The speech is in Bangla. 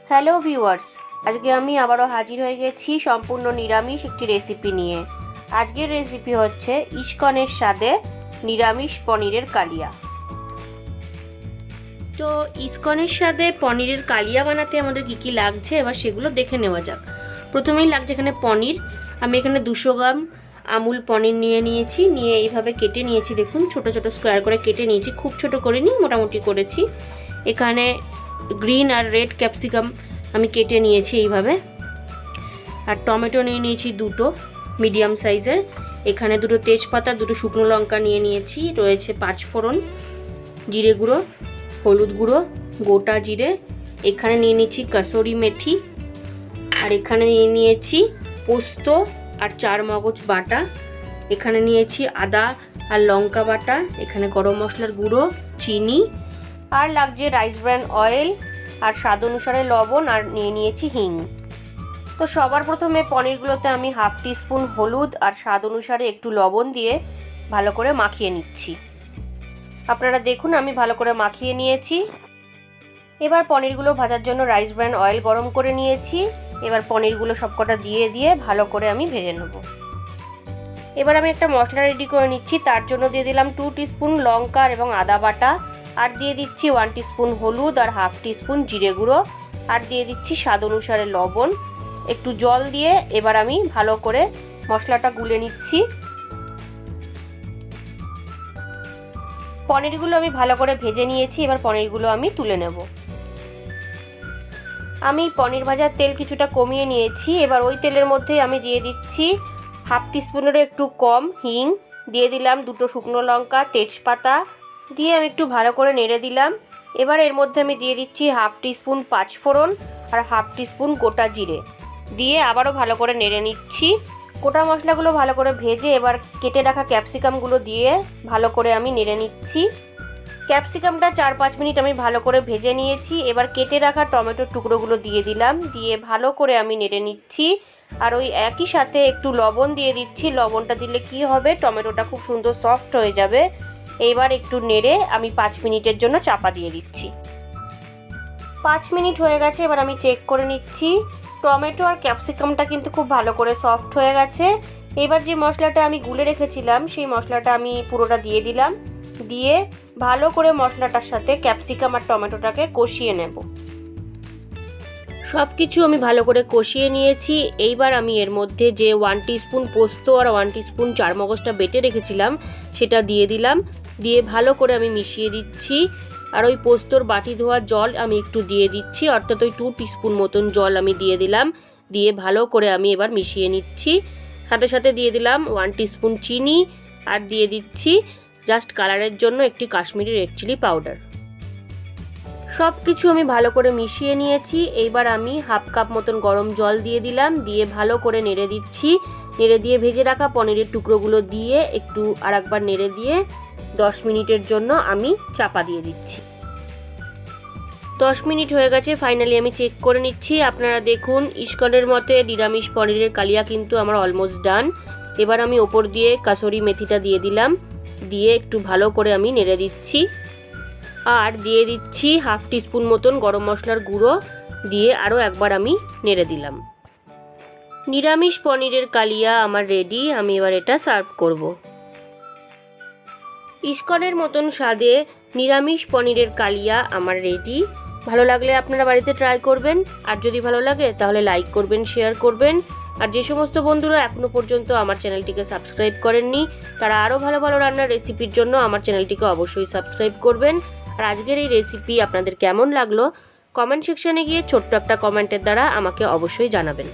হ্যালো ভিউয়ার্স, আজকে আমি আবারও হাজির হয়ে গেছি সম্পূর্ণ নিরামিষ একটি রেসিপি নিয়ে। আজকের রেসিপি হচ্ছে ইসকনের স্বাদে নিরামিষ পনিরের কালিয়া। তো ইসকনের স্বাদে পনিরের কালিয়া বানাতে আমাদের কী কী লাগছে এবার সেগুলো দেখে নেওয়া যাক। প্রথমেই লাগছে এখানে পনির। আমি এখানে 200 গ্রাম আমুল পনির নিয়েছি, নিয়ে এইভাবে কেটে নিয়েছি। দেখুন ছোট ছোট স্কোয়ার করে কেটে নিয়েছি, খুব ছোট করিনি, মোটামুটি করেছি। এখানে গ্রিন আর রেড ক্যাপসিকাম আমি কেটে নিয়েছি এইভাবে। আর টমেটো নিয়েছি 2টো মিডিয়াম সাইজের। এখানে 2টো তেজপাতা, 2টো শুকনো লঙ্কা নিয়েছি। রয়েছে 5 ফোড়ন, জিরে গুঁড়ো, হলুদ গুঁড়ো, গোটা জিরে। এখানে নিয়েছি কাসুরি মেথি। আর এখানে নিয়েছি পোস্ত আর 4 মগজ বাটা। এখানে নিয়েছি আদা আর লঙ্কা বাটা। এখানে গরম মশলার গুঁড়ো, চিনি, আর লাগছে রাইস ব্র্যান অয়েল আর স্বাদ অনুসারে লবণ, আর নিয়েছি হিং। তো সবার প্রথমে পনিরগুলোতে আমি 1/2 টিস্পুন হলুদ আর স্বাদ অনুসারে একটু লবণ দিয়ে ভালো করে মাখিয়ে নিচ্ছি। আপনারা দেখুন আমি ভালো করে মাখিয়ে নিয়েছি। এবার পনিরগুলো ভাজার জন্য রাইস ব্র্যান অয়েল গরম করে নিয়েছি। এবার পনিরগুলো সবকটা দিয়ে ভালো করে আমি ভেজে নেব। এবার আমি একটা মশলা রেডি করে নিচ্ছি। তার জন্য দিয়ে দিলাম 2 টিস্পুন লঙ্কা এবং আদা বাটা, আর দিয়ে দিচ্ছি 1 টিস্পুন হলুদ আর 1/2 টিস্পুন জিরে গুঁড়ো, আর দিয়ে দিচ্ছি স্বাদ অনুসারে লবণ। একটু জল দিয়ে এবার আমি ভালো করে মশলাটা গুলে নিচ্ছি। পনিরগুলো আমি ভালো করে ভেজে নিয়েছি। এবার পনিরগুলো আমি তুলে নেব। আমি পনির ভাজার তেল কিছুটা কমিয়ে নিয়েছি। এবার ওই তেলের মধ্যে আমি দিয়ে দিচ্ছি 1/2 টিস্পুনেরও একটু কম হিং, দিয়ে দিলাম 2টো শুকনো লঙ্কা, তেজপাতা দিয়ে আমি একটু ভালো করে নেড়ে দিলাম। এবার এর মধ্যে আমি দিয়ে দিচ্ছি 1/2 টিস্পুন 5 ফোড়ন আর 1/2 টিস্পুন গোটা জিরে, দিয়ে আবারও ভালো করে নেড়ে নিচ্ছি। গোটা মশলাগুলো ভালো করে ভেজে এবার কেটে রাখা ক্যাপসিকামগুলো দিয়ে ভালো করে আমি নেড়ে নিচ্ছি। ক্যাপসিকামটা 4-5 মিনিট আমি ভালো করে ভেজে নিয়েছি। এবার কেটে রাখা টমেটোর টুকরোগুলো দিয়ে দিলাম, দিয়ে ভালো করে আমি নেড়ে নিচ্ছি। আর ওই একই সাথে একটু লবণ দিয়ে দিচ্ছি। লবণটা দিলে কি হবে, টমেটোটা খুব সুন্দর সফট হয়ে যাবে। এইবার একটু নেড়ে আমি 5 মিনিটের জন্য চাপা দিয়ে দিচ্ছি। 5 মিনিট হয়ে গেছে। এবার আমি চেক করে নিচ্ছি। টমেটো আর ক্যাপসিকামটা কিন্তু খুব ভালো করে সফট হয়ে গেছে। এবার যে মশলাটা আমি গুলে রেখেছিলাম সেই মশলাটা আমি পুরোটা দিয়ে দিলাম, দিয়ে ভালো করে মশলাটার সাথে ক্যাপসিকাম আর টমেটোটাকে কষিয়ে নেব। সব কিছু আমি ভালো করে কষিয়ে নিয়েছি। এইবার আমি এর মধ্যে যে 1 টিস্পুন পোস্ত আর 1 টিস্পুন 4 মগজটা বেটে রেখেছিলাম সেটা দিয়ে দিলাম, দিয়ে ভালো করে আমি মিশিয়ে দিচ্ছি। আর ওই পোস্তর বাটি ধোয়া জল আমি একটু দিয়ে দিচ্ছি, অর্থাৎ ওই 2 টিস্পুন মতন জল আমি দিয়ে দিলাম, দিয়ে ভালো করে আমি এবার মিশিয়ে নিচ্ছি। সাথে সাথে দিয়ে দিলাম 1 টিস্পুন চিনি, আর দিয়ে দিচ্ছি জাস্ট কালারের জন্য একটি কাশ্মীরি রেড চিলি পাউডার। সব কিছু আমি ভালো করে মিশিয়ে নিয়েছি। এইবার আমি 1/2 কাপ মতন গরম জল দিয়ে দিলাম, দিয়ে ভালো করে নেড়ে দিচ্ছি। নেড়ে দিয়ে ভেজে রাখা পনিরের টুকরোগুলো দিয়ে একটু আরেকবার নেড়ে দিয়ে 10 মিনিটের জন্য আমি চাপা দিয়ে দিচ্ছি। 10 মিনিট হয়ে গেছে। ফাইনালি আমি চেক করে নিচ্ছি। আপনারা দেখুন ইসকনের মতে নিরামিষ পনিরের কালিয়া কিন্তু আমার অলমোস্ট ডান। এবার আমি ওপর দিয়ে কাসুরি মেথিটা দিয়ে দিলাম, দিয়ে একটু ভালো করে আমি নেড়ে দিচ্ছি। আর দিয়ে দিচ্ছি 1/2 টিস্পুন মতন গরম মশলার গুঁড়ো, দিয়ে আরও একবার আমি নেড়ে দিলাম। নিরামিষ পনিরের কালিয়া আমার রেডি। আমি এবার এটা সার্ভ করব। ইসকনের মতন স্বাদে নিরামিষ পনিরের কালিয়া আমার রেডি। ভালো লাগলে আপনারা বাড়িতে ট্রাই করবেন, আর যদি ভালো লাগে তাহলে লাইক করবেন, শেয়ার করবেন। আর যে সমস্ত বন্ধুরা এখনও পর্যন্ত আমার চ্যানেলটিকে সাবস্ক্রাইব করেননি তারা আরও ভালো ভালো রান্নার রেসিপির জন্য আমার চ্যানেলটিকে অবশ্যই সাবস্ক্রাইব করবেন। আর আজকের এই রেসিপি আপনাদের কেমন লাগলো কমেন্ট সেকশনে গিয়ে ছোট্ট একটা কমেন্টের দ্বারা আমাকে অবশ্যই জানাবেন।